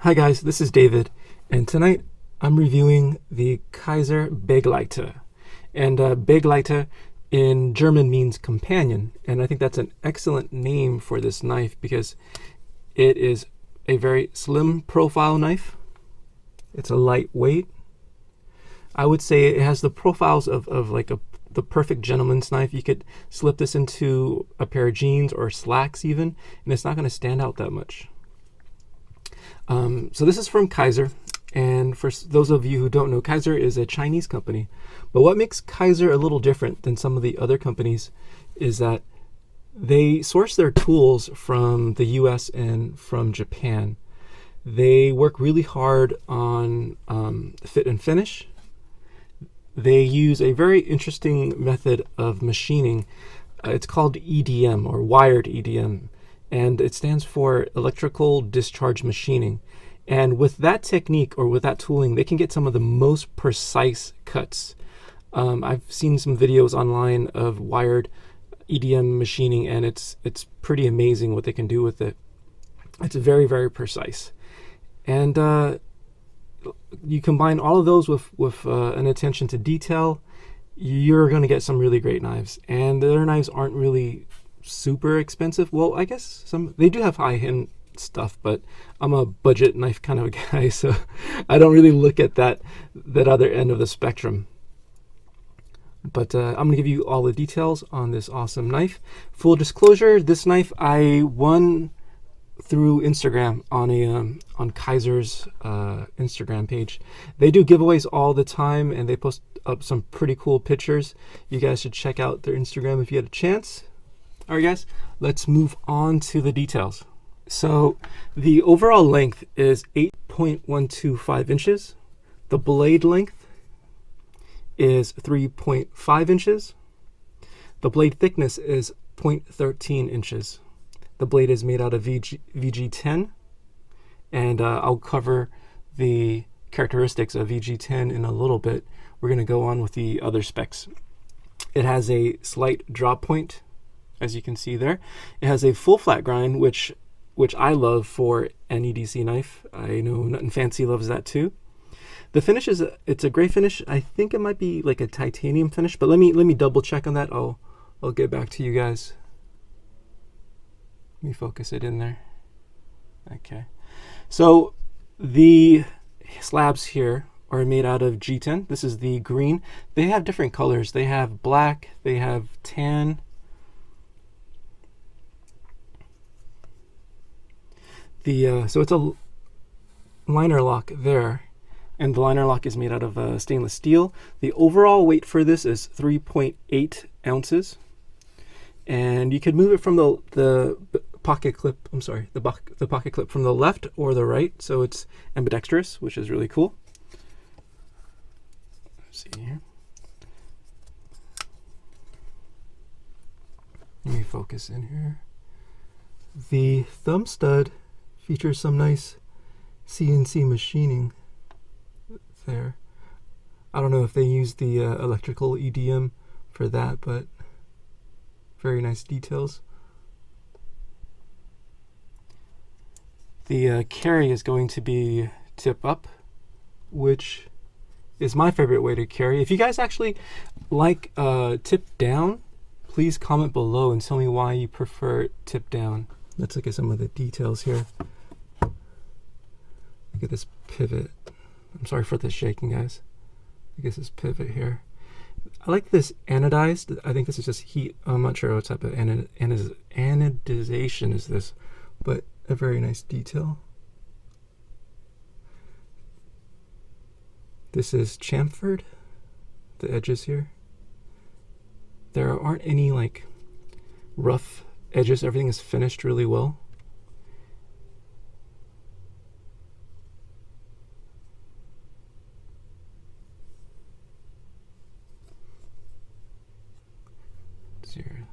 Hi guys, this is David, and tonight I'm reviewing the Kizer Begleiter. And Begleiter in German means companion, and I think that's an excellent name for this knife because it is a very slim profile knife. It's a lightweight. I would say it has the profiles of like the perfect gentleman's knife. You could slip this into a pair of jeans or slacks even, and it's not going to stand out that much. So this is from Kizer, and for those of you who don't know, Kizer is a Chinese company. But what makes Kizer a little different than some of the other companies is that they source their tools from the US and from Japan. They work really hard on fit and finish. They use a very interesting method of machining. It's called EDM, or wired EDM. And it stands for electrical discharge machining. And with that technique, or with that tooling, they can get some of the most precise cuts. I've seen some videos online of wired EDM machining, and it's pretty amazing what they can do with it. It's very, very precise. And you combine all of those with an attention to detail, you're going to get some really great knives. And their knives aren't really super expensive. Well, I guess they do have high-end stuff, but I'm a budget knife kind of a guy, so I don't really look at that other end of the spectrum. But I'm going to give you all the details on this awesome knife. Full disclosure, this knife I won through Instagram on Kizer's Instagram page. They do giveaways all the time, and they post up some pretty cool pictures. You guys should check out their Instagram if you get a chance. All right, guys, let's move on to the details. So the overall length is 8.125 inches. The blade length is 3.5 inches. The blade thickness is 0.13 inches. The blade is made out of VG10, and I'll cover the characteristics of VG10 in a little bit. We're going to go on with the other specs. It has a slight drop point, as you can see there. It has a full flat grind, which I love for an EDC knife. I know Nothing Fancy loves that too. The finish it's a gray finish. I think it might be like a titanium finish, but let me double check on that. I'll get back to you guys. Let me focus it in there. Okay. So the slabs here are made out of G10. This is the green. They have different colors. They have black, they have tan. So it's a liner lock there, and the liner lock is made out of stainless steel. The overall weight for this is 3.8 ounces, and you could move it from the pocket clip. I'm sorry, the pocket clip from the left or the right, so it's ambidextrous, which is really cool. Let's see here. Let me focus in here. The thumb stud features some nice CNC machining there. I don't know if they use the electrical EDM for that, but very nice details. The carry is going to be tip up, which is my favorite way to carry. If you guys actually like tip down, please comment below and tell me why you prefer tip down. Let's look at some of the details here. Look at this pivot. I'm sorry for the shaking, guys. Look at this pivot here. I like this anodized. I think this is just heat. I'm not sure what type of anodization is this, but a very nice detail. This is chamfered, the edges here. There aren't any like rough edges. Everything is finished really well.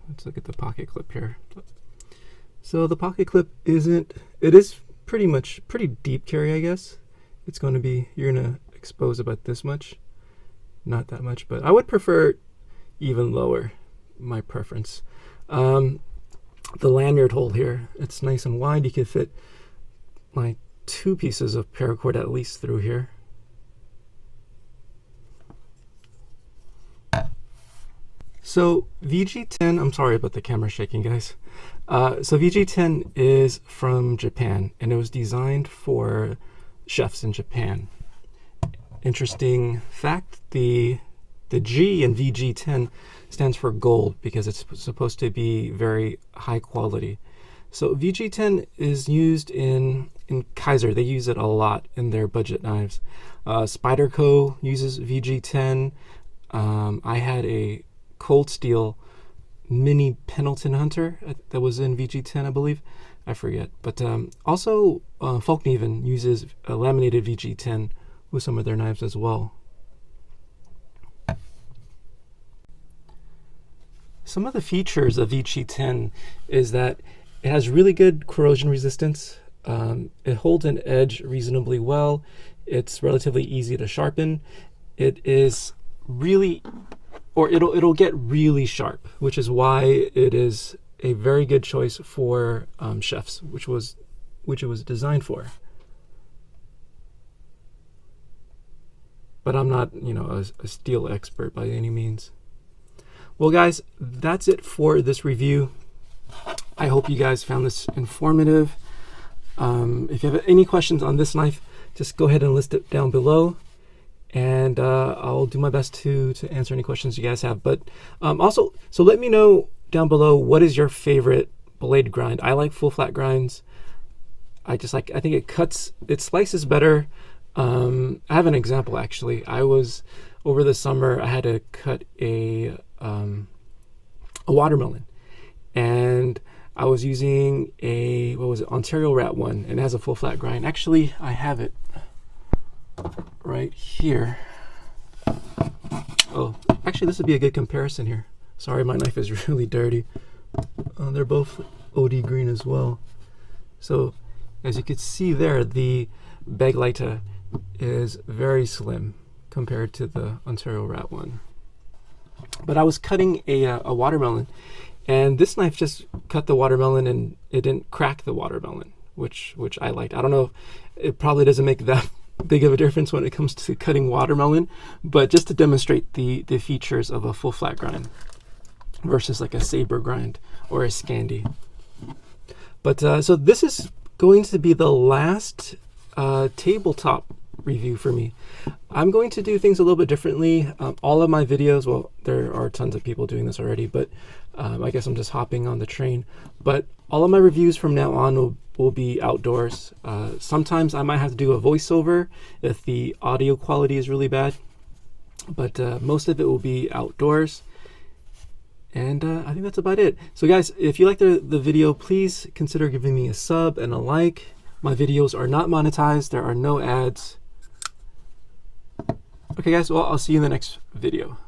Let's look at the pocket clip here. So the pocket clip it is pretty deep carry, I guess. It's going to be, you're going to expose about this much, not that much, but I would prefer even lower, my preference. The lanyard hole here, it's nice and wide. You can fit like 2 pieces of paracord at least through here. So VG10, I'm sorry about the camera shaking, guys. So VG10 is from Japan, and it was designed for chefs in Japan. Interesting fact, the G in VG10 stands for gold because it's supposed to be very high quality. So VG10 is used in Kizer. They use it a lot in their budget knives. Spyderco uses VG10. I had a cold steel mini Pendleton Hunter that was in VG10, I believe. I forget. But also Falkneven uses a laminated VG10 with some of their knives as well. Some of the features of VG10 is that it has really good corrosion resistance. It holds an edge reasonably well. It's relatively easy to sharpen. It is really, or it'll get really sharp, which is why it is a very good choice for chefs, which it was designed for. But I'm not, a steel expert by any means. Well, guys, that's it for this review. I hope you guys found this informative. If you have any questions on this knife, just go ahead and list it down below, and I'll do my best to answer any questions you guys have. But also, so let me know down below, what is your favorite blade grind? I like full flat grinds. I think it slices better. I have an example actually. Over the summer, I had to cut a watermelon, and I was using a, Ontario Rat 1, and it has a full flat grind. Actually, I have it right here. Oh, actually, this would be a good comparison here. Sorry, my knife is really dirty. They're both OD green as well. So, as you can see there, the Begleiter is very slim compared to the Ontario Rat 1. But I was cutting a watermelon, and this knife just cut the watermelon and it didn't crack the watermelon, which I liked. I don't know, it probably doesn't make that big of a difference when it comes to cutting watermelon, but just to demonstrate the features of a full flat grind versus like a saber grind or a Scandi. But so this is going to be the last tabletop review for me. I'm going to do things a little bit differently. All of my videos, well, there are tons of people doing this already, but I guess I'm just hopping on the train. But all of my reviews from now on will be outdoors. Sometimes I might have to do a voiceover if the audio quality is really bad, but most of it will be outdoors. And I think that's about it. So guys, if you like the video, please consider giving me a sub and a like. My videos are not monetized. There are no ads. Okay guys, well, I'll see you in the next video.